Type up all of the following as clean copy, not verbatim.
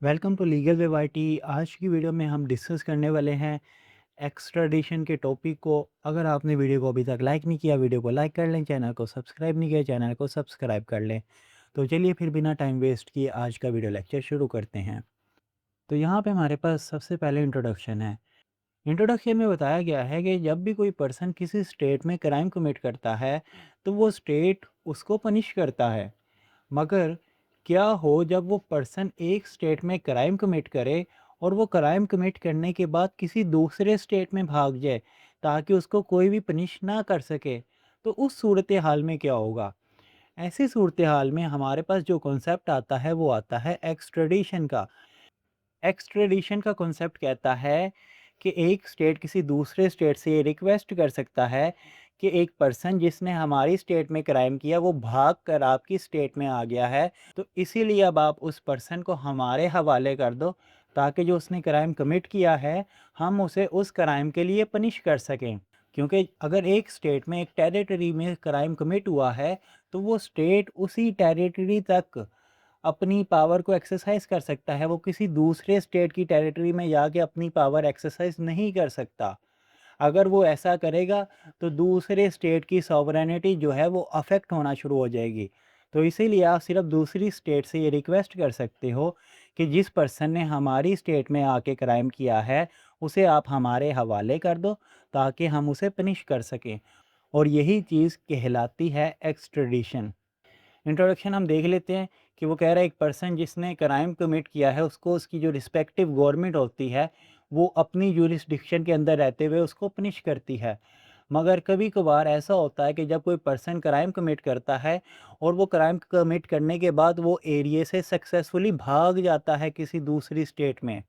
Welcome to legal way YT. आज की video में हम डिस्कस करने वाले हैं एक्स्ट्राडिशन के टॉपिक को। अगर आपने वीडियो को अभी तक लाइक नहीं किया, वीडियो को लाइक कर लें। चैनल को सब्सक्राइब नहीं किया, चैनल को सब्सक्राइब कर लें। तो चलिए फिर बिना टाइम वेस्ट किए आज का वीडियो लेक्चर शुरू करते हैं। तो यहाँ पे हमारे पास सबसे पहले इंट्रोडक्शन है। इंट्रोडक्शन में बताया गया है कि जब भी कोई पर्सन किसी स्टेट में क्राइम कमिट करता है तो वो स्टेट उसको पनिश करता है। मगर क्या हो जब वो पर्सन एक स्टेट में क्राइम कमिट करे और वो क्राइम कमिट करने के बाद किसी दूसरे स्टेट में भाग जाए ताकि उसको कोई भी पनिश ना कर सके, तो उस सूरत हाल में क्या होगा। ऐसी सूरत हाल में हमारे पास जो कॉन्सेप्ट आता है वो आता है एक्सट्रेडिशन का। एक्सट्रेडिशन का कॉन्सेप्ट कहता है कि एक स्टेट किसी दूसरे स्टेट से ये रिक्वेस्ट कर सकता है कि एक पर्सन जिसने हमारी स्टेट में क्राइम किया वो भाग कर आपकी स्टेट में आ गया है, तो इसीलिए अब आप उस पर्सन को हमारे हवाले कर दो ताकि जो उसने क्राइम कमिट किया है हम उसे उस क्राइम के लिए पनिश कर सकें। क्योंकि अगर एक स्टेट में एक टेरिटरी में क्राइम कमिट हुआ है तो वो स्टेट उसी टेरिटरी तक अपनी पावर को एक्सरसाइज कर सकता है, वो किसी दूसरे स्टेट की टेरिटरी में जाके अपनी पावर एक्सरसाइज नहीं कर सकता। अगर वो ऐसा करेगा तो दूसरे स्टेट की सॉवरेनिटी जो है वो अफेक्ट होना शुरू हो जाएगी। तो इसीलिए आप सिर्फ दूसरी स्टेट से ये रिक्वेस्ट कर सकते हो कि जिस पर्सन ने हमारी स्टेट में आके क्राइम किया है उसे आप हमारे हवाले कर दो ताकि हम उसे पनिश कर सकें। और यही चीज़ कहलाती है एक्सट्रेडिशन। इंट्रोडक्शन हम देख लेते हैं कि वो कह रहा है एक पर्सन जिसने क्राइम कमिट किया है उसको उसकी जो रिस्पेक्टिव गवर्नमेंट होती है वो अपनी यूरिसडिक्शन के अंदर रहते हुए उसको पनिश करती है। मगर कभी कभार ऐसा होता है कि जब कोई पर्सन क्राइम कमिट करता है और वो क्राइम कमिट करने के बाद वो एरिया से सक्सेसफुली भाग जाता है किसी दूसरी स्टेट में।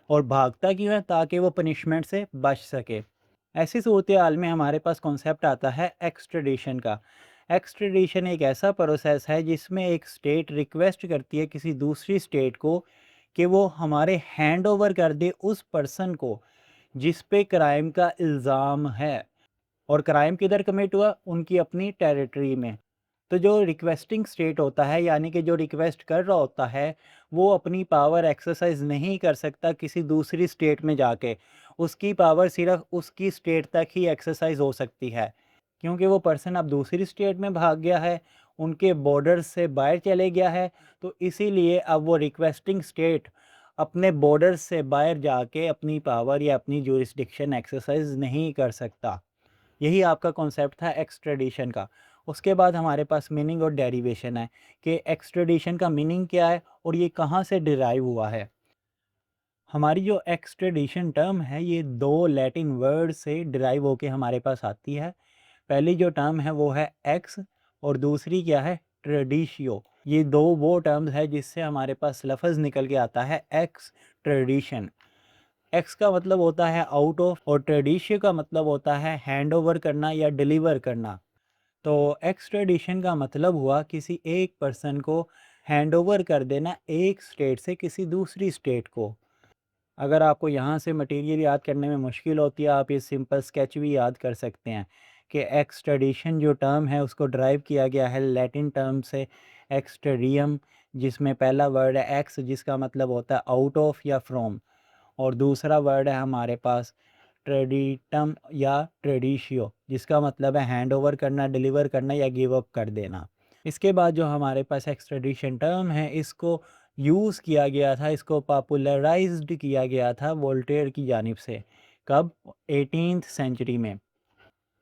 और भागता क्यों है? ताकि वो पनिशमेंट से बच सके। ऐसी सूरत हाल में हमारे पास कॉन्सेप्ट आता है एक्सट्रेडिशन का। एक्सट्रेडिशन एक ऐसा प्रोसेस है जिसमें एक स्टेट रिक्वेस्ट करती है किसी दूसरी स्टेट को कि वो हमारे हैंड ओवर कर दे उस पर्सन को जिस पे क्राइम का इल्ज़ाम है। और क्राइम किधर कमिट हुआ? उनकी अपनी टेरिटरी में। तो जो रिक्वेस्टिंग स्टेट होता है यानी कि जो रिक्वेस्ट कर रहा होता है वो अपनी पावर एक्सरसाइज नहीं कर सकता किसी दूसरी स्टेट में जाके। उसकी पावर सिर्फ उसकी स्टेट तक ही एक्सरसाइज हो सकती है क्योंकि वो पर्सन अब दूसरी स्टेट में भाग गया है, उनके बॉर्डर से बाहर चले गया है। तो इसीलिए अब वो रिक्वेस्टिंग स्टेट अपने बॉर्डर से बाहर जाके अपनी पावर या अपनी जुरिस्डिक्शन एक्सरसाइज नहीं कर सकता। यही आपका कॉन्सेप्ट था एक्सट्रेडिशन का। उसके बाद हमारे पास मीनिंग और डेरिवेशन है कि एक्सट्रेडिशन का मीनिंग क्या है और ये कहाँ से डिराइव हुआ है। हमारी जो एक्सट्रेडिशन टर्म है ये दो लैटिन वर्ड से डिराइव होके हमारे पास आती है। पहली जो टर्म है वो है एक्स और दूसरी क्या है? ट्रेडिशियो। ये दो वो टर्म्स है जिससे हमारे पास लफ्ज़ निकल के आता है एक्स ट्रेडिशन। एक्स का मतलब होता है आउट ऑफ और ट्रेडिशियो का मतलब होता है हैंड ओवर करना या डिलीवर करना। तो एक्सट्रेडिशन का मतलब हुआ किसी एक पर्सन को हैंड ओवर कर देना एक स्टेट से किसी दूसरी स्टेट को। अगर आपको यहाँ से मटेरियल याद करने में मुश्किल होती है आप ये सिंपल स्केच भी याद कर सकते हैं कि एक्सट्रेडिशन जो टर्म है उसको ड्राइव किया गया है लैटिन टर्म से एक्सट्रेडियम, जिसमें पहला वर्ड है एक्स जिसका मतलब होता है आउट ऑफ या फ्रॉम, और दूसरा वर्ड है हमारे पास ट्रेडिटम या ट्रेडिशियो जिसका मतलब है हैंड ओवर करना, डिलीवर करना या गिव अप कर देना। इसके बाद जो हमारे पास एक्सट्रेडिशन टर्म है इसको यूज़ किया गया था, इसको पॉपुलराइज्ड किया गया था वोल्टेयर की जानिब से। कब? 18th सेंचुरी में।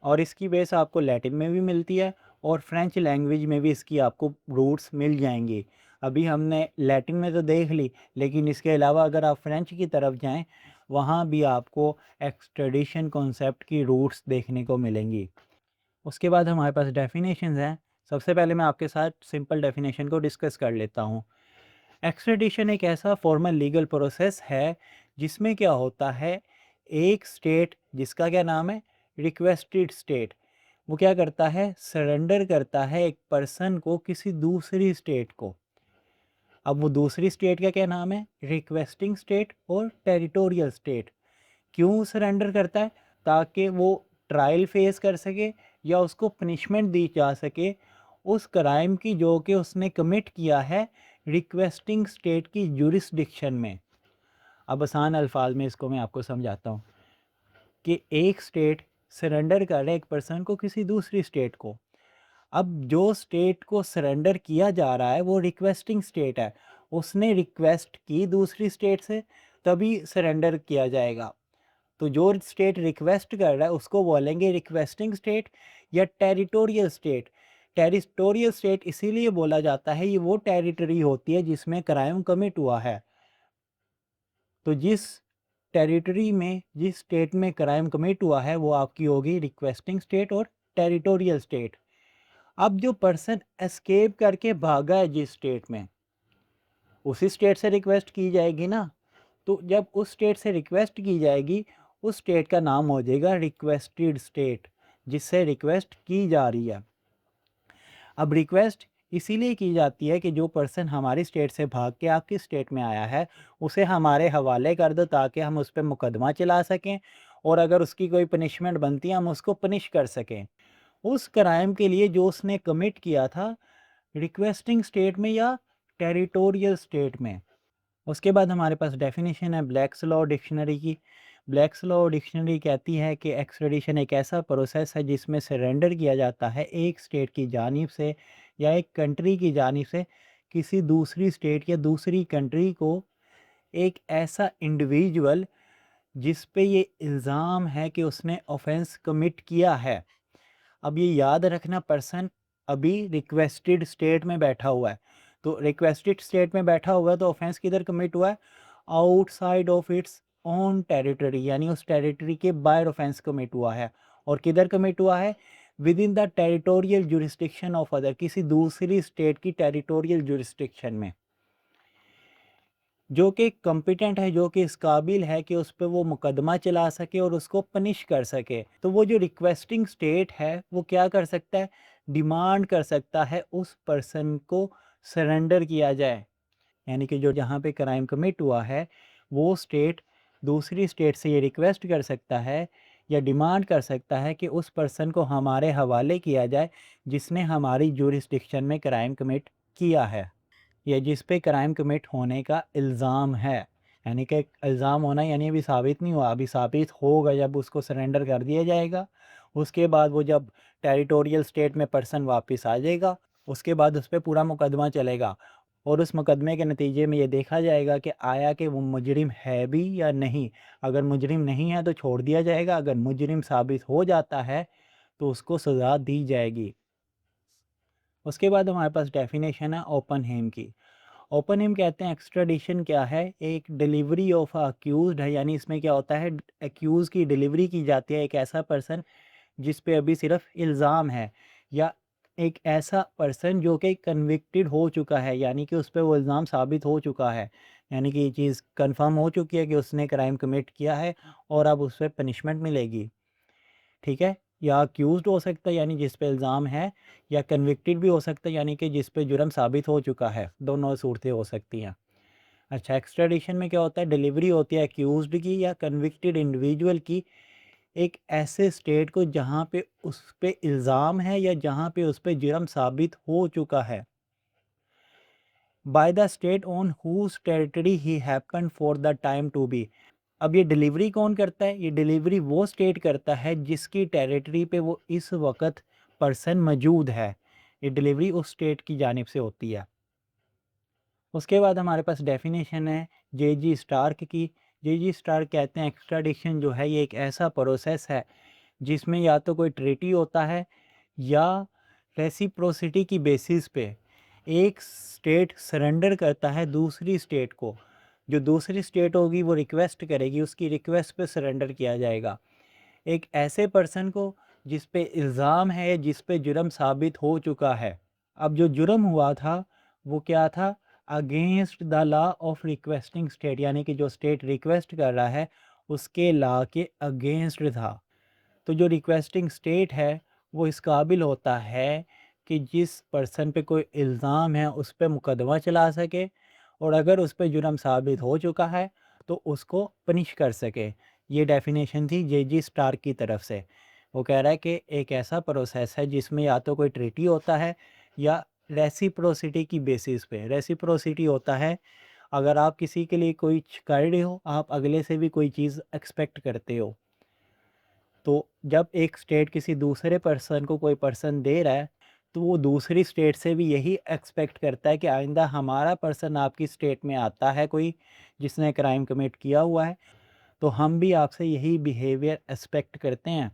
और इसकी बेस आपको लैटिन में भी मिलती है और फ्रेंच लैंग्वेज में भी इसकी आपको रूट्स मिल जाएंगी। अभी हमने लैटिन में तो देख ली, लेकिन इसके अलावा अगर आप फ्रेंच की तरफ जाएं वहाँ भी आपको एक्सट्रेडिशन कॉन्सेप्ट की रूट्स देखने को मिलेंगी। उसके बाद हमारे पास डेफिनेशंस हैं। सबसे पहले मैं आपके साथ सिंपल डेफिनेशन को डिस्कस कर लेता हूँ। एक्सट्रेडिशन एक ऐसा फॉर्मल लीगल प्रोसेस है जिसमें क्या होता है, एक स्टेट जिसका क्या नाम है? रिक्वेस्टेड स्टेट, वो क्या करता है? सरेंडर करता है एक पर्सन को किसी दूसरी स्टेट को। अब वो दूसरी स्टेट का क्या नाम है? रिक्वेस्टिंग स्टेट और टेरिटोरियल स्टेट। क्यों सरेंडर करता है? ताकि वो ट्रायल फेस कर सके या उसको पनिशमेंट दी जा सके उस क्राइम की जो कि उसने कमिट किया है रिक्वेस्टिंग स्टेट की जुरिस्डिक्शन में। अब आसान अल्फाज में इसको मैं आपको समझाता हूँ कि एक स्टेट सरेंडर कर रहा है एक पर्सन को किसी दूसरी स्टेट को। अब जो स्टेट को सरेंडर किया जा रहा है वो रिक्वेस्टिंग स्टेट है, उसने रिक्वेस्ट की दूसरी स्टेट से तभी सरेंडर किया जाएगा। तो जो स्टेट रिक्वेस्ट कर रहा है उसको बोलेंगे रिक्वेस्टिंग स्टेट या टेरिटोरियल स्टेट। टेरिटोरियल स्टेट इसीलिए बोला जाता है, ये वो टेरिटरी होती है जिसमें क्राइम कमिट हुआ है। तो जिस टेरिटरी में जिस स्टेट में क्राइम कमिट हुआ है वो आपकी होगी रिक्वेस्टिंग स्टेट और टेरिटोरियल स्टेट। अब जो पर्सन एस्केप करके भागा है जिस स्टेट में, उसी स्टेट से रिक्वेस्ट की जाएगी ना। तो जब उस स्टेट से रिक्वेस्ट की जाएगी उस स्टेट का नाम हो जाएगा रिक्वेस्टेड स्टेट, जिससे रिक्वेस्ट की जा रही है। अब रिक्वेस्ट इसीलिए की जाती है कि जो पर्सन हमारी स्टेट से भाग के आपकी स्टेट में आया है उसे हमारे हवाले कर दो ताकि हम उस पर मुकदमा चला सकें, और अगर उसकी कोई पनिशमेंट बनती है हम उसको पनिश कर सकें उस क्राइम के लिए जो उसने कमिट किया था रिक्वेस्टिंग स्टेट में या टेरिटोरियल स्टेट में। उसके बाद हमारे पास डेफिनेशन है ब्लैक्स लॉ डिक्शनरी की। ब्लैक्स लॉ डिक्शनरी कहती है कि एक्सट्रेडिशन एक ऐसा प्रोसेस है जिसमें सरेंडर किया जाता है एक स्टेट की जानिब से या एक कंट्री की जानिब से किसी दूसरी स्टेट या दूसरी कंट्री को एक ऐसा इंडिविजुअल जिस पे ये इल्ज़ाम है कि उसने ऑफेंस कमिट किया है। अब ये याद रखना पर्सन अभी रिक्वेस्टेड स्टेट में बैठा हुआ है, तो रिक्वेस्टेड स्टेट में बैठा हुआ है तो ऑफेंस किधर कमिट हुआ है, outside of its own territory, यानी उस टेरिटरी के बाहर ऑफेंस कमिट हुआ है। और किधर कमिट हुआ है, with in the territorial jurisdiction of other, किसी दूसरी स्टेट की टेरिटोरियल जुरिस्डिक्शन में, जो कि कॉम्पिटेंट है, जो कि इस काबिल है कि उस पर वो मुकदमा चला सके और उसको पनिश कर सके। तो वो जो रिक्वेस्टिंग स्टेट है वो क्या कर सकता है, डिमांड कर सकता है उस पर्सन को सरेंडर किया जाए। यानी कि जो जहाँ पे क्राइम कमिट हुआ है वो स्टेट दूसरी स्टेट से ये रिक्वेस्ट कर सकता है या डिमांड कर सकता है कि उस पर्सन को हमारे हवाले किया जाए जिसने हमारी जुरिस्डिक्शन में क्राइम कमिट किया है या जिस पे क्राइम कमिट होने का इल्ज़ाम है। यानी कि इल्ज़ाम होना यानी अभी साबित नहीं हुआ, अभी साबित होगा जब उसको सरेंडर कर दिया जाएगा। उसके बाद वो जब टेरिटोरियल स्टेट में पर्सन वापस आ जाएगा उसके बाद उस पर पूरा मुकदमा चलेगा और उस मुकदमे के नतीजे में ये देखा जाएगा कि आया कि वो मुजरिम है भी या नहीं। अगर मुजरिम नहीं है तो छोड़ दिया जाएगा, अगर मुजरिम साबित हो जाता है तो उसको सज़ा दी जाएगी। उसके बाद हमारे पास डेफिनेशन है ओपन हेम की। ओपन हिम कहते हैं एक्स्ट्राडिशन क्या है, एक डिलीवरी ऑफ अक्यूज्ड है। यानी इसमें क्या होता है, एक्यूज़ की डिलीवरी की जाती है एक ऐसा पर्सन जिस पे अभी सिर्फ इल्ज़ाम है, या एक ऐसा पर्सन जो कि कन्विक्टेड हो चुका है, यानी कि उस पर वो इल्ज़ाम साबित हो चुका है, यानी कि ये चीज़ कंफर्म हो चुकी है कि उसने क्राइम कमिट किया है और अब उस पर पनिशमेंट मिलेगी। ठीक है, या अक्यूज़्ड हो सकता है यानी जिस पे इल्ज़ाम है, या कन्विक्टेड भी हो सकता है यानी कि जिस पे जुर्म साबित हो चुका है, दोनों सूरतें हो सकती हैं। अच्छा, एक्स्ट्राडिशन में क्या होता है, डिलीवरी होती है अक्यूज़्ड की या कन्विक्टेड इंडिविजुअल की एक ऐसे स्टेट को जहाँ पे उस पे इल्ज़ाम है या जहाँ पे उस पे जुर्म साबित हो चुका है, by the state on whose territory he happen for the time to be. अब ये डिलीवरी कौन करता है, ये डिलीवरी वो स्टेट करता है जिसकी टेरिटरी पे वो इस वक्त पर्सन मौजूद है। ये डिलीवरी उस स्टेट की जानिब से होती है। उसके बाद हमारे पास डेफिनेशन है जे.जी. स्टार्क की। जे.जी. स्टार्क कहते हैं एक्स्ट्राडिशन जो है ये एक ऐसा प्रोसेस है जिसमें या तो कोई ट्रीटी होता है या रेसिप्रोसिटी की बेसिस पे एक स्टेट सरेंडर करता है दूसरी स्टेट को। जो दूसरी स्टेट होगी वो रिक्वेस्ट करेगी, उसकी रिक्वेस्ट पे सरेंडर किया जाएगा एक ऐसे पर्सन को जिस पे इल्ज़ाम है, जिस पे जुर्म साबित हो चुका है। अब जो जुर्म हुआ था वो क्या था, against the law of requesting state, यानी कि जो स्टेट रिक्वेस्ट कर रहा है उसके लॉ के अगेंस्ट था। तो जो रिक्वेस्टिंग स्टेट है वो इस काबिल होता है कि जिस पर्सन पे कोई इल्ज़ाम है उस पर मुकदमा चला सके और अगर उस पर जुर्म साबित हो चुका है तो उसको पनिश कर सके। ये डेफिनेशन थी जे.जी. स्टार्क की तरफ से। वो कह रहा है कि एक ऐसा प्रोसेस है जिसमें या तो कोई ट्रीटी होता है या रेसिप्रोसिटी की बेसिस पे। रेसिप्रोसिटी होता है अगर आप किसी के लिए कोई कर रहे हो, आप अगले से भी कोई चीज़ एक्सपेक्ट करते हो। तो जब एक स्टेट किसी दूसरे पर्सन को कोई पर्सन दे रहा है, तो वो दूसरी स्टेट से भी यही एक्सपेक्ट करता है कि आइंदा हमारा पर्सन आपकी स्टेट में आता है कोई जिसने क्राइम कमिट किया हुआ है, तो हम भी आपसे यही बिहेवियर एक्सपेक्ट करते हैं।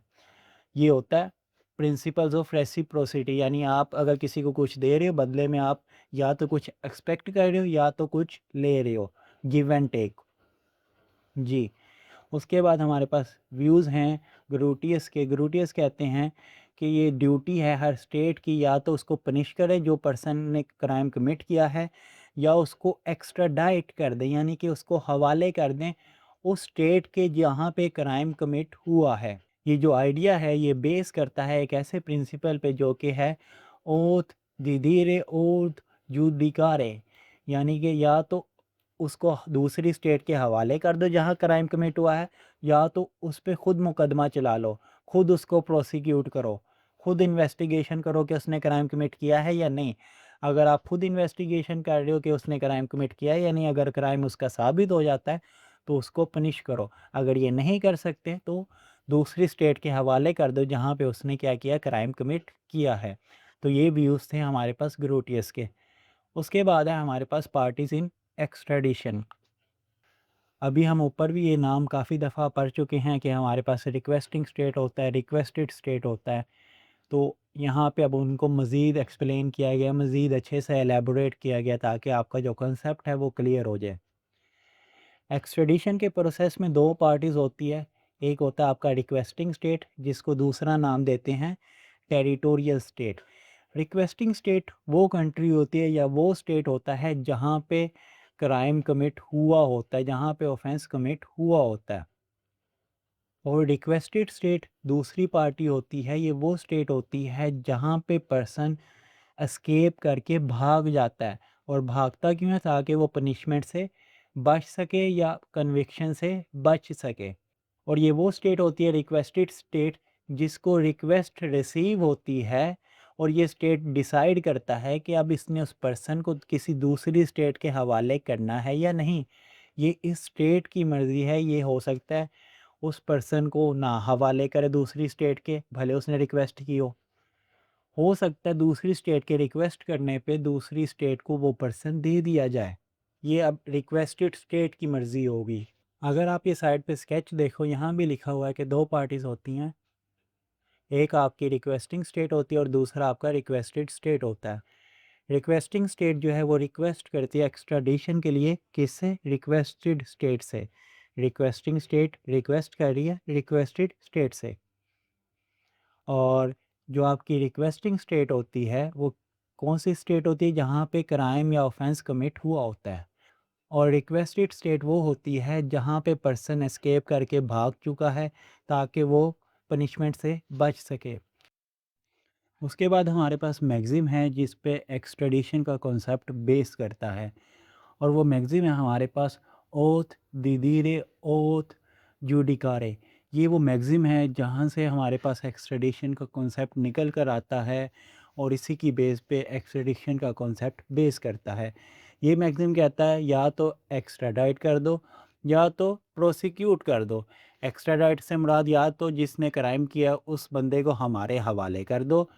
ये होता है प्रिंसिपल्स ऑफ रेसिप्रोसिटी, यानी आप अगर किसी को कुछ दे रहे हो, बदले में आप या तो कुछ एक्सपेक्ट कर रहे हो या तो कुछ ले रहे हो, गिव एंड टेक। जी। उसके बाद हमारे पास व्यूज़ हैं ग्रूटियस के। ग्रूटियस कहते हैं कि ये ड्यूटी है हर स्टेट की, या तो उसको पनिश करे जो पर्सन ने क्राइम कमिट किया है, या उसको एक्स्ट्राडाइट कर दें, यानी कि उसको हवाले कर दें उस स्टेट के जहाँ पे क्राइम कमिट हुआ है। ये जो आइडिया है ये बेस करता है एक ऐसे प्रिंसिपल पे जो कि है ओथ दिधीरे ओथ जुडिकारे, यानी कि या तो उसको दूसरी स्टेट के हवाले कर दो जहाँ क्राइम कमिट हुआ है, या तो उस पे खुद मुकदमा चला लो, खुद उसको प्रोसिक्यूट करो, खुद इन्वेस्टिगेशन करो कि उसने क्राइम कमिट किया है या नहीं। अगर आप खुद इन्वेस्टिगेशन कर रहे हो कि उसने क्राइम कमिट किया है या नहीं, अगर क्राइम उसका साबित हो जाता है तो उसको पनिश करो। अगर ये नहीं कर सकते तो दूसरी स्टेट के हवाले कर दो जहाँ पे उसने क्या किया, क्राइम कमिट किया है। तो ये व्यूज़ थे हमारे पास ग्रोटियस के। उसके बाद है हमारे पास पार्टीज इन एक्स्ट्रेडिशन। अभी हम ऊपर भी ये नाम काफ़ी दफ़ा पढ़ चुके हैं कि हमारे पास रिक्वेस्टिंग स्टेट होता है, रिक्वेस्टेड स्टेट होता है। तो यहाँ पे अब उनको मज़ीद एक्सप्लेन किया गया, मज़ीद अच्छे से एलेबोरेट किया गया ताकि आपका जो कंसेप्ट है वो क्लियर हो जाए। एक्स्ट्रेडिशन के प्रोसेस में दो पार्टीज़ होती है। एक होता है आपका रिक्वेस्टिंग स्टेट जिसको दूसरा नाम देते हैं टेरिटोरियल स्टेट। रिक्वेस्टिंग स्टेट वो कंट्री होती है या वो स्टेट होता है जहाँ पे क्राइम कमिट हुआ होता है, जहाँ पे ऑफेंस कमिट हुआ होता है। और रिक्वेस्टेड स्टेट दूसरी पार्टी होती है, ये वो स्टेट होती है जहाँ पे पर्सन एस्केप करके भाग जाता है। और भागता क्यों है, ताकि वो पनिशमेंट से बच सके या कन्विक्शन से बच सके। और ये वो स्टेट होती है रिक्वेस्टेड स्टेट जिसको रिक्वेस्ट रिसीव होती है, और ये स्टेट डिसाइड करता है कि अब इसने उस पर्सन को किसी दूसरी स्टेट के हवाले करना है या नहीं। ये इस स्टेट की मर्ज़ी है। ये हो सकता है उस पर्सन को ना हवाले करे दूसरी स्टेट के, भले उसने रिक्वेस्ट की हो सकता है दूसरी स्टेट के रिक्वेस्ट करने पे दूसरी स्टेट को वो पर्सन दे दिया जाए। ये अब रिक्वेस्टेड स्टेट की मर्ज़ी होगी। अगर आप ये साइड पे स्केच देखो, यहाँ भी लिखा हुआ है कि दो पार्टीज़ होती हैं, एक आपकी रिक्वेस्टिंग स्टेट होती है और दूसरा आपका रिक्वेस्टेड स्टेट होता है। रिक्वेस्टिंग स्टेट जो है वो रिक्वेस्ट करती है एक्स्ट्राडिशन के लिए, किससे, रिक्वेस्टेड स्टेट से। रिक्वेस्टिंग स्टेट रिक्वेस्ट कर रही है रिक्वेस्टेड स्टेट से। और जो आपकी रिक्वेस्टिंग स्टेट होती है वो कौन सी स्टेट होती है, जहाँ पे क्राइम या ऑफेंस कमिट हुआ होता है। और रिक्वेस्टेड स्टेट वो होती है जहाँ पे पर्सन एस्केप करके भाग चुका है ताकि वो पनिशमेंट से बच सके। उसके बाद हमारे पास मैगज़ीम है जिस पे एक्सट्रेडिशन का कॉन्सेप्ट बेस करता है, और वो मैगज़ीम है हमारे पास ओथ दिदीरे ओथ जुडिकारे। ये वो मैगज़ीम है जहाँ से हमारे पास एक्सट्रेडिशन का कॉन्सेप्ट निकल कर आता है, और इसी की बेस पे एक्सट्रेडिशन का कॉन्सेप्ट बेस करता है। ये मैगज़ीम कहता है या तो एक्स्ट्राडाइट कर दो या तो प्रोसिक्यूट कर दो। एक्स्ट्राडाइट से मुराद या तो जिसने क्राइम किया उस बंदे को हमारे हवाले कर दो,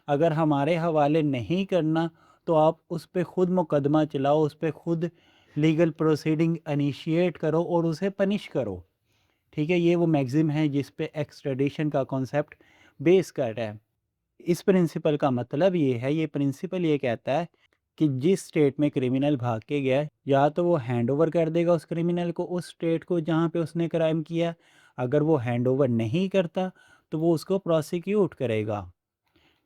अगर हमारे हवाले नहीं करना तो आप उस पे ख़ुद मुकदमा चलाओ, उस पे ख़ुद लीगल प्रोसीडिंग इनिशिएट करो और उसे पनिश करो। ठीक है, ये वो मैगज़ीम है जिस पे एक्स्ट्रेडिशन का कॉन्सेप्ट बेस कर रहा है। इस प्रिंसिपल का मतलब ये है, ये प्रिंसिपल ये कहता है कि जिस स्टेट में क्रिमिनल भाग के गया है, या तो वो हैंड ओवर कर देगा उस क्रिमिनल को उस स्टेट को जहाँ पे उसने क्राइम किया। अगर वो हैंड ओवर नहीं करता तो वो उसको प्रोसिक्यूट करेगा।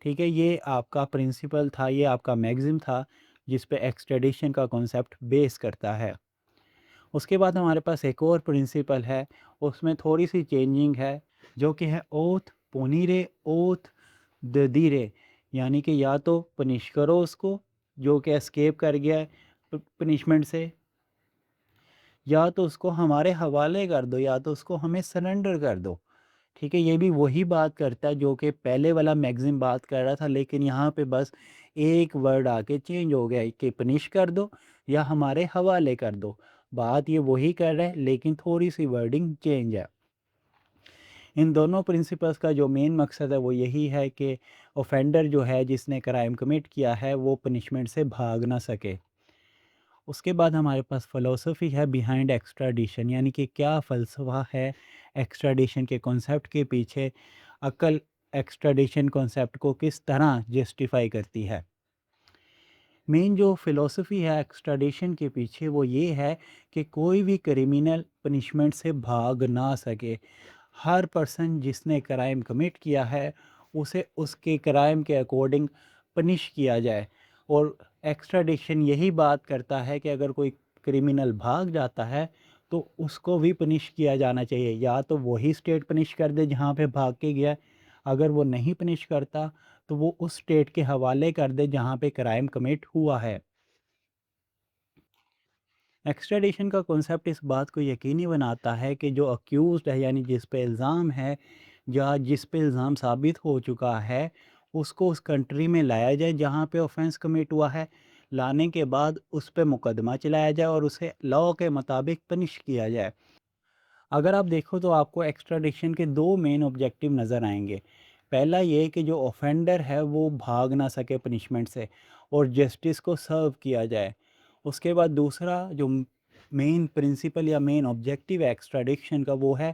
ठीक है, ये आपका प्रिंसिपल था, ये आपका मैगज़ीम था जिस पे एक्सट्रेडिशन का कॉन्सेप्ट बेस करता है। उसके बाद हमारे पास एक और प्रिंसिपल है, उसमें थोड़ी सी चेंजिंग है, जो कि है ओथ पोनीरे ओथ ददीरे, यानी कि या तो पनिश करो उसको जो कि एस्केप कर गया है पनिशमेंट से, या तो उसको हमारे हवाले कर दो, या तो उसको हमें सरेंडर कर दो। ठीक है, ये भी वही बात करता है जो कि पहले वाला मैगज़ीम बात कर रहा था, लेकिन यहाँ पे बस एक वर्ड आके चेंज हो गया है कि पनिश कर दो या हमारे हवाले कर दो। बात ये वही कर रहे हैं लेकिन थोड़ी-सी वर्डिंग चेंज है। इन दोनों प्रिंसिपल्स का जो मेन मकसद है वो यही है कि ऑफेंडर जो है जिसने क्राइम कमिट किया है वो पनिशमेंट से भाग ना सके। उसके बाद हमारे पास फ़िलॉसफी है बिहाइंड एक्स्ट्राडिशन, यानी कि क्या फ़लसफ़ा है एक्स्ट्राडिशन के कॉन्सेप्ट के पीछे। अक्ल एक्स्ट्राडिशन कॉन्सेप्ट को किस तरह जस्टिफ़ाई करती है। मेन जो फ़िलॉसफी है एक्स्ट्राडिशन के पीछे वो ये है कि कोई भी क्रिमिनल पनिशमेंट से भाग ना सके। हर पर्सन जिसने क्राइम कमिट किया है उसे उसके क्राइम के अकॉर्डिंग पनिश किया जाए। और एक्स्ट्राडिशन यही बात करता है कि अगर कोई क्रिमिनल भाग जाता है तो उसको भी पनिश किया जाना चाहिए, या तो वही स्टेट पनिश कर दे जहाँ पे भाग के गया। अगर वो नहीं पनिश करता तो वो उस स्टेट के हवाले कर दे जहाँ पे क्राइम कमिट हुआ है। एक्स्ट्राडिशन का कॉन्सेप्ट इस बात को यकीनी बनाता है कि जो अक्यूज़्ड है, यानी जिस पे इल्ज़ाम है या जिस पे इल्ज़ाम साबित हो चुका है, उसको उस कंट्री में लाया जाए जहाँ पे ऑफेंस कमिट हुआ है। लाने के बाद उस पे मुकदमा चलाया जाए और उसे लॉ के मुताबिक पनिश किया जाए। अगर आप देखो तो आपको एक्स्ट्राडिशन के दो मेन ऑब्जेक्टिव नज़र आएंगे। पहला ये कि जो ऑफेंडर है वो भाग ना सके पनिशमेंट से और जस्टिस को सर्व किया जाए। उसके बाद दूसरा जो मेन प्रिंसिपल या मेन ऑब्जेक्टिव है एक्स्ट्राडिशन का वो है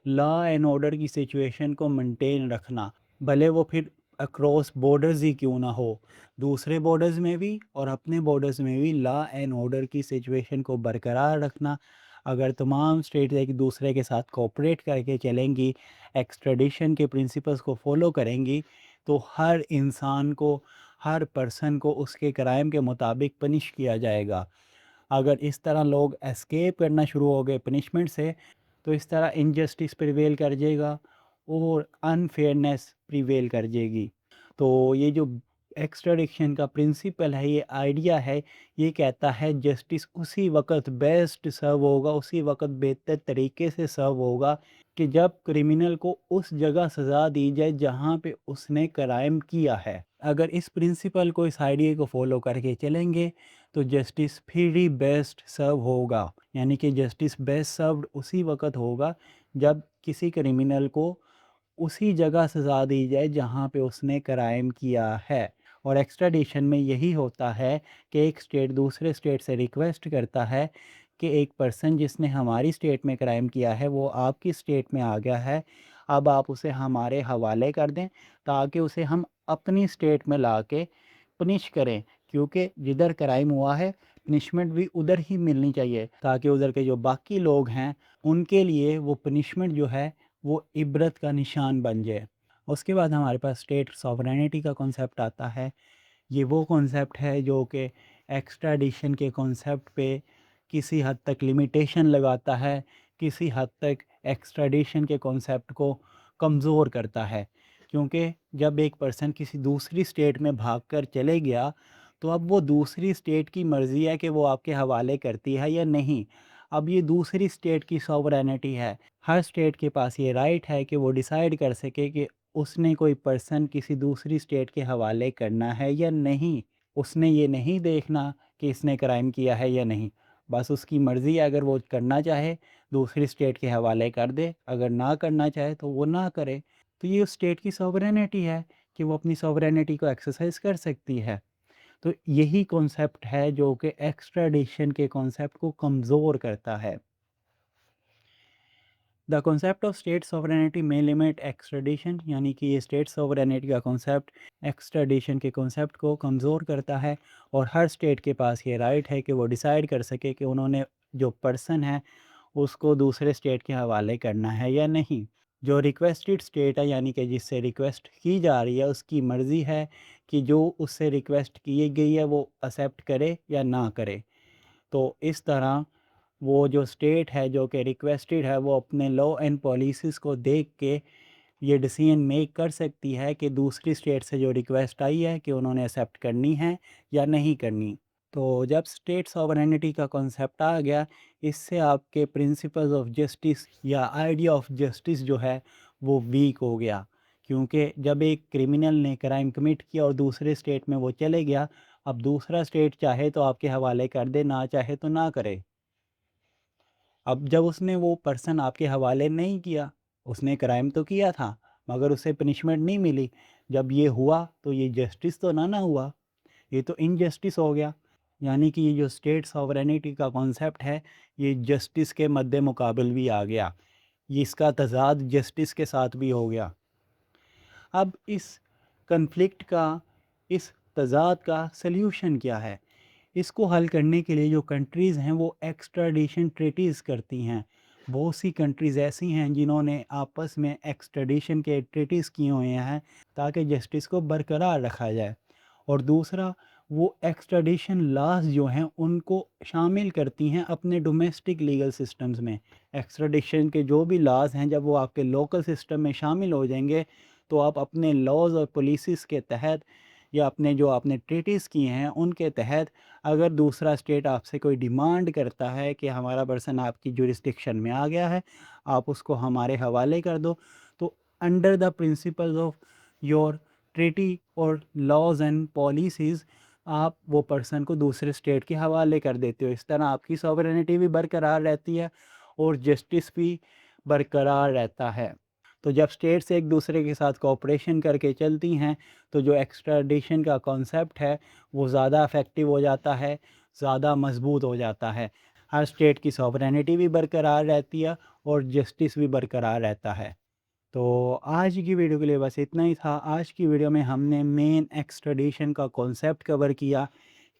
लॉ एंड ऑर्डर की सिचुएशन को मेंटेन रखना, भले वो फिर अक्रॉस बॉर्डर्स ही क्यों ना हो। दूसरे बॉर्डर्स में भी और अपने बॉर्डर्स में भी लॉ एंड ऑर्डर की सिचुएशन को बरकरार रखना। अगर तमाम स्टेट एक दूसरे के साथ कोऑपरेट करके चलेंगी, एक्स्ट्रेडिशन के प्रिंसिपल्स को फॉलो करेंगी, तो हर इंसान को, हर पर्सन को उसके क्राइम के मुताबिक पनिश किया जाएगा। अगर इस तरह लोग एस्केप करना शुरू हो गए पनिशमेंट से, तो इस तरह इनजस्टिस प्रिवेल कर जाएगा और अनफेयरनेस प्रिवेल कर जाएगी। तो ये जो एक्स्ट्राडिक्शन का प्रिंसिपल है, ये आइडिया है, ये कहता है जस्टिस उसी वक़्त बेस्ट सर्व होगा, उसी वक़्त बेहतर तरीके से सर्व होगा कि जब क्रिमिनल को उस जगह सज़ा दी जाए जहाँ पे उसने क्राइम किया है। अगर इस प्रिंसिपल को, इस आइडिया को फॉलो करके चलेंगे तो जस्टिस फिर ही बेस्ट सर्व होगा। यानी कि जस्टिस बेस्ट सर्व्ड उसी वक़्त होगा जब किसी क्रिमिनल को उसी जगह सज़ा दी जाए जहाँ पे उसने क्राइम किया है। और एक्स्ट्राडिशन में यही होता है कि एक स्टेट दूसरे स्टेट से रिक्वेस्ट करता है कि एक पर्सन जिसने हमारी स्टेट में क्राइम किया है वो आपकी स्टेट में आ गया है, अब आप उसे हमारे हवाले कर दें ताकि उसे हम अपनी स्टेट में ला के पनिश करें। क्योंकि जिधर क्राइम हुआ है पनिशमेंट भी उधर ही मिलनी चाहिए ताकि उधर के जो बाकी लोग हैं उनके लिए वो पनिशमेंट जो है वो इबरत का निशान बन जाए। उसके बाद हमारे पास स्टेट सॉवरेनिटी का कॉन्सेप्ट आता है। ये वो कॉन्सेप्ट है जो कि एक्स्ट्राडिशन के कॉन्सेप्ट पे किसी हद तक लिमिटेशन लगाता है, किसी हद तक एक्स्ट्राडिशन के कॉन्सेप्ट को कमज़ोर करता है। क्योंकि जब एक पर्सन किसी दूसरी स्टेट में भागकर चले गया तो अब वो दूसरी स्टेट की मर्ज़ी है कि वो आपके हवाले करती है या नहीं। अब ये दूसरी स्टेट की सॉवरेनिटी है। हर स्टेट के पास ये राइट है कि वो डिसाइड कर सके कि उसने कोई पर्सन किसी दूसरी स्टेट के हवाले करना है या नहीं। उसने ये नहीं देखना कि इसने क्राइम किया है या नहीं। बस उसकी मर्ज़ी है, अगर वो करना चाहे दूसरी स्टेट के हवाले कर दे, अगर ना करना चाहे तो वो ना करे। तो ये उस स्टेट की सॉवरेनिटी है कि वो अपनी सॉवरेनिटी को एक्सरसाइज कर सकती है। तो यही कॉन्सेप्ट है जो कि एक्स्ट्राडिशन के कॉन्सेप्ट को कमज़ोर करता है। The concept of state sovereignty में लिमिट एक्स्ट्राडिशन, यानी कि ये स्टेट सॉवरेनिटी का कॉन्सेप्ट एक्स्ट्राडिशन के कॉन्सेप्ट को कमज़ोर करता है और हर स्टेट के पास ये राइट है कि वो डिसाइड कर सके कि उन्होंने जो पर्सन है उसको दूसरे स्टेट के हवाले करना है या नहीं। जो रिक्वेस्टेड स्टेट है, यानी कि जिससे रिक्वेस्ट की जा रही है, उसकी मर्ज़ी है कि जो उससे रिक्वेस्ट की गई है वो एक्सेप्ट करे या ना करे। तो इस तरह वो जो स्टेट है जो कि रिक्वेस्टेड है वो अपने लॉ एंड पॉलिसीज़ को देख के ये डिसीजन मेक कर सकती है कि दूसरी स्टेट से जो रिक्वेस्ट आई है कि उन्होंने एक्सेप्ट करनी है या नहीं करनी। तो जब स्टेट सॉवरेनिटी का कॉन्सेप्ट आ गया, इससे आपके प्रिंसिपल्स ऑफ जस्टिस या आइडिया ऑफ जस्टिस जो है वो वीक हो गया। क्योंकि जब एक क्रिमिनल ने क्राइम कमिट किया और दूसरे स्टेट में वो चले गया, अब दूसरा स्टेट चाहे तो आपके हवाले कर दे, ना चाहे तो ना करे। अब जब उसने वो पर्सन आपके हवाले नहीं किया, उसने क्राइम तो किया था मगर उसे पनिशमेंट नहीं मिली। जब ये हुआ तो ये जस्टिस तो ना हुआ, ये तो इनजस्टिस हो गया। यानी कि ये जो स्टेट सॉवरेनिटी का कॉन्सेप्ट है, ये जस्टिस के मद्दे मुकाबिल भी आ गया, ये इसका तज़ाद जस्टिस के साथ भी हो गया। अब इस कन्फ्लिक्ट का, इस तज़ाद का सल्यूशन क्या है? इसको हल करने के लिए जो कंट्रीज़ हैं वो एक्स्ट्राडिशन ट्रीटीज़ करती हैं। बहुत सी कंट्रीज़ ऐसी हैं जिन्होंने आपस में एक्स्ट्राडिशन के ट्रीटीज़ किए हुए हैं ताकि जस्टिस को बरकरार रखा जाए। और दूसरा, वो एक्स्ट्राडिशन लॉज जो हैं उनको शामिल करती हैं अपने डोमेस्टिक लीगल सिस्टम्स में। एक्स्ट्राडिशन के जो भी लॉज हैं जब वो आपके लोकल सिस्टम में शामिल हो जाएंगे तो आप अपने लॉज और पॉलिसीज़ के तहत या अपने जो आपने ट्रीटीज़ किए हैं उनके तहत, अगर दूसरा स्टेट आपसे कोई डिमांड करता है कि हमारा पर्सन आपकी जुरिस्डिक्शन में आ गया है, आप उसको हमारे हवाले कर दो, तो under the principles of your treaty और लॉज एंड पॉलिसीज़ आप वो पर्सन को दूसरे स्टेट के हवाले कर देते हो। इस तरह आपकी सॉवरेनिटी भी बरकरार रहती है और जस्टिस भी बरकरार रहता है। तो जब स्टेट्स एक दूसरे के साथ कोऑपरेशन करके चलती हैं तो जो एक्स्ट्राडिशन का कॉन्सेप्ट है वो ज़्यादा इफ़ेक्टिव हो जाता है, ज़्यादा मजबूत हो जाता है। हर स्टेट की सॉवरेनिटी भी बरकरार रहती है और जस्टिस भी बरकरार रहता है। तो आज की वीडियो के लिए बस इतना ही था। आज की वीडियो में हमने मेन एक्स्ट्राडिशन का कॉन्सेप्ट कवर किया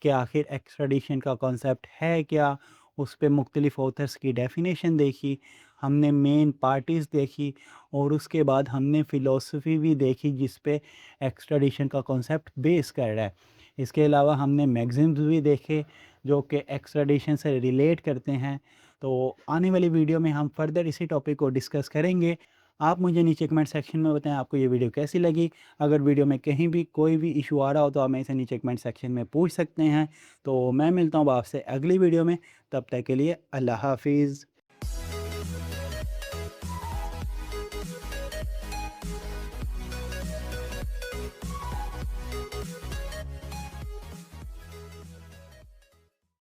कि आखिर एक्स्ट्राडिशन का कॉन्सेप्ट है क्या, उस पे मुख्तलिफ़ ऑथर्स की डेफिनेशन देखी, हमने मेन पार्टीज़ देखी और उसके बाद हमने फ़िलोसफी भी देखी जिस पे एक्स्ट्राडिशन का कॉन्सेप्ट बेस कर रहा है। इसके अलावा हमने मैगज़ीन्स भी देखे जो कि एक्स्ट्राडिशन से रिलेट करते हैं। तो आने वाली वीडियो में हम फर्दर इसी टॉपिक को डिस्कस करेंगे। आप मुझे नीचे कमेंट सेक्शन में बताएं आपको ये वीडियो कैसी लगी। अगर वीडियो में कहीं भी कोई भी इशू आ रहा हो तो आप मेरे से नीचे कमेंट सेक्शन में पूछ सकते हैं। तो मैं मिलता हूँ आपसे अगली वीडियो में, तब तक के लिए अल्लाह हाफिज़।